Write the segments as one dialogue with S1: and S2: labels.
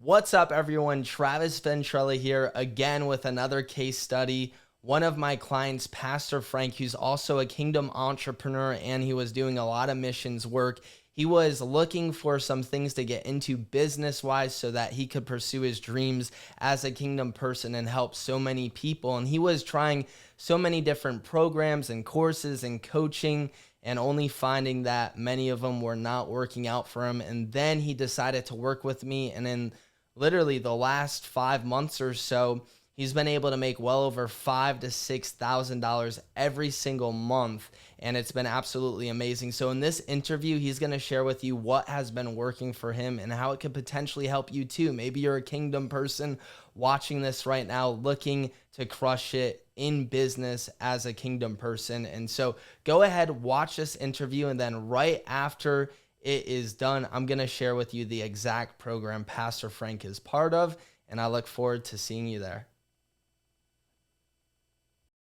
S1: What's up, everyone? Travis Ventrella here again with another case study. One of my clients, Pastor Frank, who's also a kingdom entrepreneur and he was doing a lot of missions work. He was looking for some things to get into business wise so that he could pursue his dreams as a kingdom person and help so many people. And he was trying so many different programs and courses and coaching and only finding that many of them were not working out for him. And then he decided to work with me. And in literally the last 5 months or so, he's been able to make well over $5,000 to $6,000 every single month, and it's been absolutely amazing. So in this interview, he's going to share with you what has been working for him and how it could potentially help you too. Maybe you're a kingdom person watching this right now, looking to crush it in business as a kingdom person. And so go ahead, watch this interview, and then right after it is done, I'm going to share with you the exact program Pastor Frank is part of, and I look forward to seeing you there.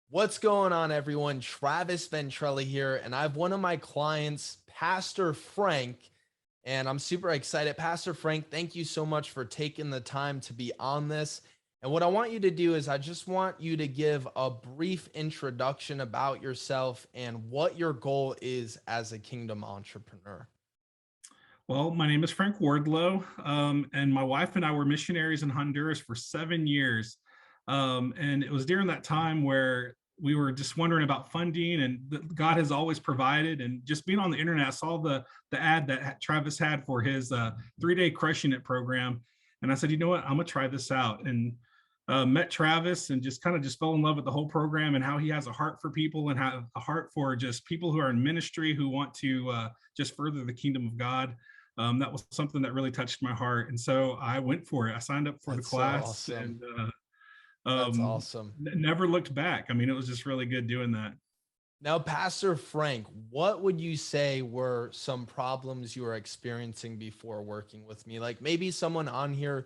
S1: What's going on, everyone? Travis Ventrella here, and I have one of my clients, Pastor Frank, and I'm super excited. Pastor Frank, thank you so much for taking the time to be on this. And what I want you to do is I just want you to give a brief introduction about yourself and what your goal is as a kingdom entrepreneur.
S2: Well, my name is Frank Wardlow, and my wife and I were missionaries in Honduras for 7 years. And it was during that time where we were just wondering about funding, and God has always provided. And just being on the internet, I saw the ad that Travis had for his 3-day Crushing It program, and I said, you know what, I'm gonna try this out. And met Travis and just kind of just fell in love with the whole program and how he has a heart for people and have a heart for just people who are in ministry who want to just further the kingdom of God. That was something that really touched my heart. And so I went for it. I signed up for the
S1: That's so
S2: class
S1: awesome.
S2: and
S1: That's awesome.
S2: never looked back. I mean, it was just really good doing that.
S1: Now, Pastor Frank, what would you say were some problems you were experiencing before working with me? Like maybe someone on here,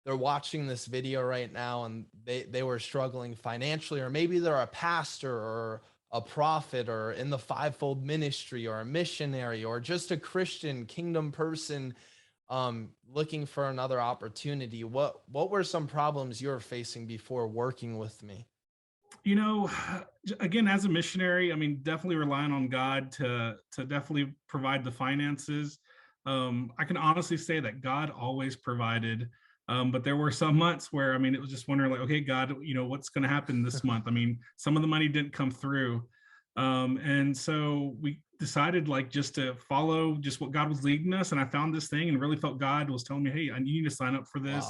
S1: they're watching this video right now and they were struggling financially, or maybe they're a pastor or a prophet or in the fivefold ministry or a missionary or just a Christian kingdom person looking for another opportunity. What were some problems you were facing before working with me?
S2: You know, again, as a missionary, I mean, definitely relying on God to definitely provide the finances. I can honestly say that God always provided. But there were some months where, I mean, it was just wondering, like, okay, God, you know, what's going to happen this month? I mean, some of the money didn't come through. And so we decided, like, just to follow just what God was leading us. And I found this thing and really felt God was telling me, hey, I need to sign up for this.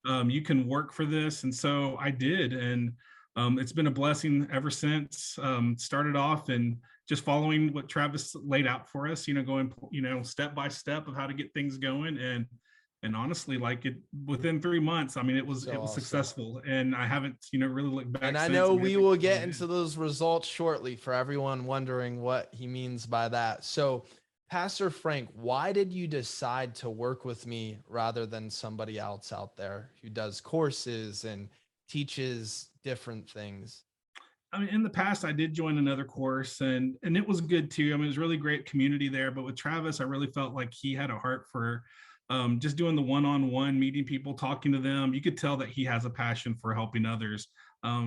S1: Wow.
S2: You can work for this. And so I did. And it's been a blessing ever since. Started off and just following what Travis laid out for us, you know, going, you know, step by step of how to get things going. And honestly, like, it within 3 months, I mean,
S1: So
S2: it was
S1: awesome.
S2: successful, and I haven't, you know, really looked
S1: And
S2: back
S1: I
S2: since.
S1: know
S2: I mean,
S1: we will
S2: everything's
S1: get
S2: been good.
S1: into those results shortly for everyone wondering what he means by that. So, Pastor Frank, why did you decide to work with me rather than somebody else out there who does courses and teaches different things?
S2: I mean, in the past, I did join another course, and it was good too. I mean, it was really great community there. But with Travis, I really felt like he had a heart for just doing the one-on-one, meeting people, talking to them. You could tell that he has a passion for helping others,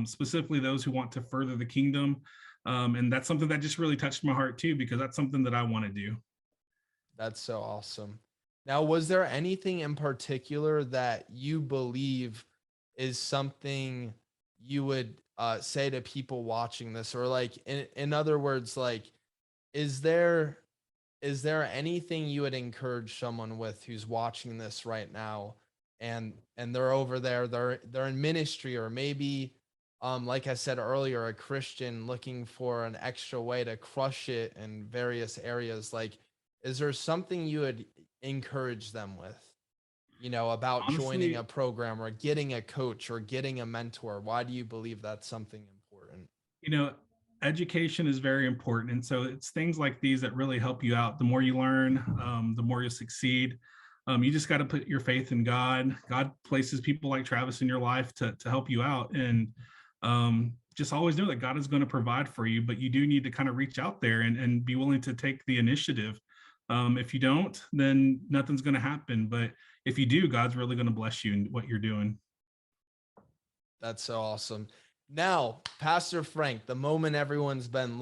S2: specifically those who want to further the kingdom. And that's something that just really touched my heart too, because that's something that I want to do.
S1: That's so awesome. Now, was there anything in particular that you believe is something you would say to people watching this, or like in other words, like is there is there anything you would encourage someone with who's watching this right now and they're over there, they're in ministry, or maybe like I said earlier, a Christian looking for an extra way to crush it in various areas, like is there something you would encourage them with, about joining a
S2: Honestly,
S1: program or getting a coach or getting a mentor? Why do you believe that's something important?
S2: you know, education is very important. And so it's things like these that really help you out. The more you learn, the more you succeed. You just got to put your faith in God. God places people like Travis in your life to help you out. And just always know that God is going to provide for you, but you do need to kind of reach out there and be willing to take the initiative. If you don't, then nothing's going to happen. But if you do, God's really going to bless you in what you're doing.
S1: That's so awesome. Now, Pastor Frank, the moment everyone's been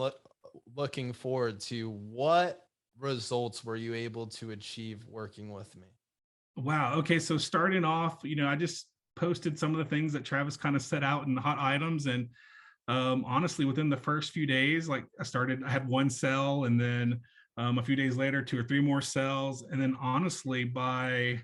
S1: looking forward to, what results were you able to achieve working with me?
S2: Wow. Okay. So starting off, I just posted some of the things that Travis kind of set out in the hot items. And honestly, within the first few days, like I had one sell, and then a few days later, two or three more sells. And then honestly, by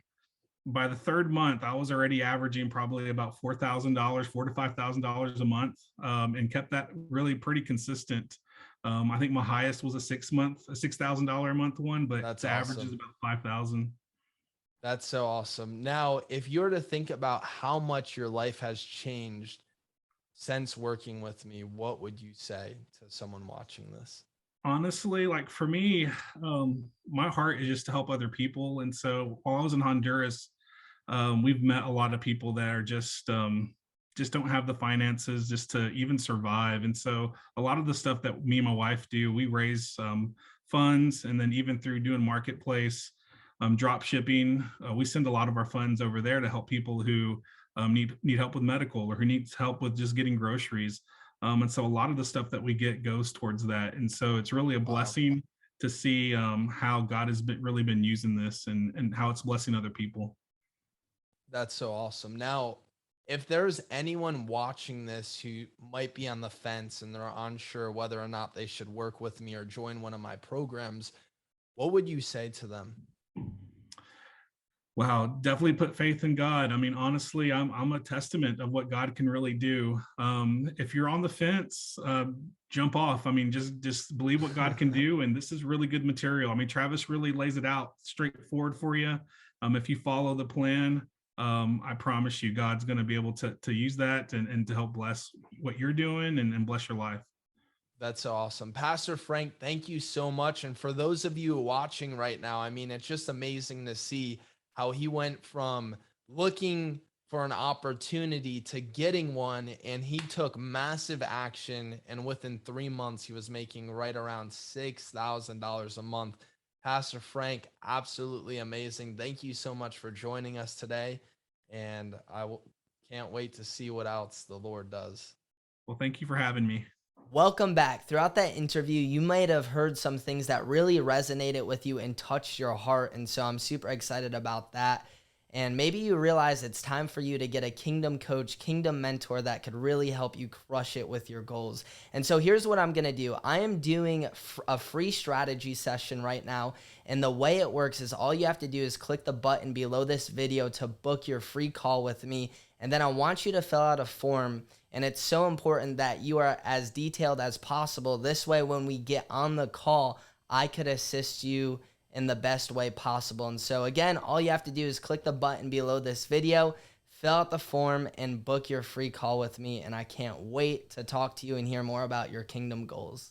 S2: the third month, I was already averaging probably about $4,000, $4,000 to $5,000 a month, and kept that really pretty consistent. I think my highest was a $6,000 a month one, but
S1: That's
S2: the average is
S1: awesome.
S2: about 5,000.
S1: That's so awesome. Now, if you were to think about how much your life has changed since working with me, what would you say to someone watching this?
S2: Honestly, like for me, my heart is just to help other people. And so while I was in Honduras, we've met a lot of people that are just don't have the finances just to even survive. And so a lot of the stuff that me and my wife do, we raise funds, and then even through doing marketplace, drop shipping, we send a lot of our funds over there to help people who need help with medical, or who needs help with just getting groceries. And so a lot of the stuff that we get goes towards that. And so it's really a
S1: Wow.
S2: blessing to see how God has really been using this, and how it's blessing other people.
S1: That's so awesome. Now, if there's anyone watching this who might be on the fence and they're unsure whether or not they should work with me or join one of my programs, what would you say to them?
S2: Wow, definitely put faith in God. I mean, honestly, I'm a testament of what God can really do. If you're on the fence, jump off. I mean, just believe what God can do, and this is really good material. I mean, Travis really lays it out straightforward for you. If you follow the plan, I promise you, God's going to be able to use that, and to help bless what you're doing, and bless your life.
S1: That's so awesome. Pastor Frank, thank you so much. And for those of you watching right now, I mean, it's just amazing to see how he went from looking for an opportunity to getting one, and he took massive action. And within 3 months, he was making right around $6,000 a month. Pastor Frank, absolutely amazing. Thank you so much for joining us today. And can't wait to see what else the Lord does.
S2: Well, thank you for having me.
S1: Welcome back. Throughout that interview, you might have heard some things that really resonated with you and touched your heart. And so I'm super excited about that. And maybe you realize it's time for you to get a kingdom coach, kingdom mentor that could really help you crush it with your goals. And so here's what I'm going to do. I am doing a free strategy session right now. And the way it works is all you have to do is click the button below this video to book your free call with me. And then I want you to fill out a form. And it's so important that you are as detailed as possible. This way, when we get on the call, I could assist you in the best way possible. And so again, all you have to do is click the button below this video, fill out the form, and book your free call with me. And I can't wait to talk to you and hear more about your kingdom goals.